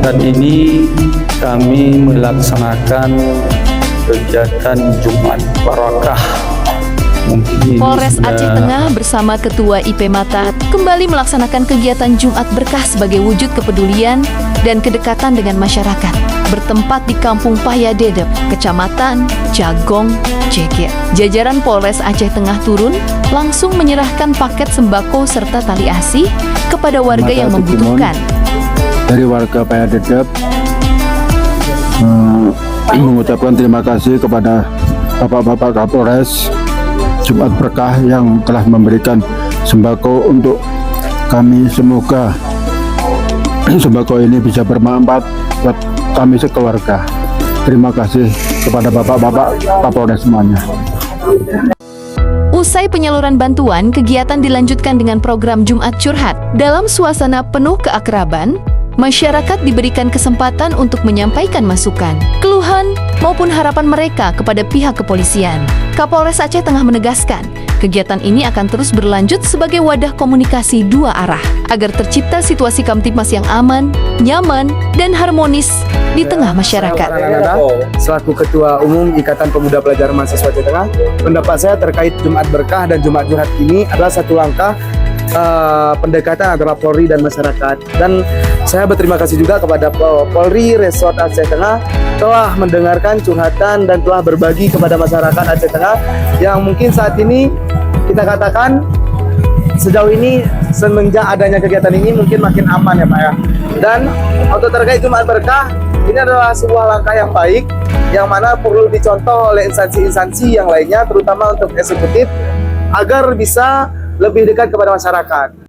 Curhat ini kami melaksanakan kegiatan Jumat Barakah. Mungkin Polres sudah Aceh Tengah bersama Ketua IP Mata kembali melaksanakan kegiatan Jumat Berkah sebagai wujud kepedulian dan kedekatan dengan masyarakat. Bertempat di Kampung Paya Dedep, Kecamatan Jagong, Jeger. Jajaran Polres Aceh Tengah turun langsung menyerahkan paket sembako serta tali asih kepada warga yang membutuhkan. Dari warga Paya Dedep mengucapkan terima kasih kepada Bapak-Bapak Kapolres Jumat Berkah yang telah memberikan sembako untuk kami. Semoga sembako ini bisa bermanfaat buat kami sekeluarga. Terima kasih kepada Bapak-Bapak Kapolres semuanya. Usai penyaluran bantuan, kegiatan dilanjutkan dengan program Jumat Curhat. Dalam suasana penuh keakraban, masyarakat diberikan kesempatan untuk menyampaikan masukan, keluhan, maupun harapan mereka kepada pihak kepolisian. Kapolres Aceh Tengah menegaskan, kegiatan ini akan terus berlanjut sebagai wadah komunikasi dua arah, agar tercipta situasi Kamtibmas yang aman, nyaman, dan harmonis di tengah masyarakat. Selaku Ketua Umum Ikatan Pemuda Pelajar Mahasiswa Aceh Tengah, pendapat saya terkait Jumat Berkah dan Jumat Curhat ini adalah satu langkah pendekatan antara Polri dan masyarakat. Dan saya berterima kasih juga kepada Polri Resort Aceh Tengah telah mendengarkan curhatan dan telah berbagi kepada masyarakat Aceh Tengah yang mungkin saat ini kita katakan sejauh ini semenjak adanya kegiatan ini mungkin makin aman ya Pak ya. Dan untuk terkait Jumat Berkah, ini adalah sebuah langkah yang baik yang mana perlu dicontoh oleh instansi-instansi yang lainnya, terutama untuk eksekutif agar bisa lebih dekat kepada masyarakat.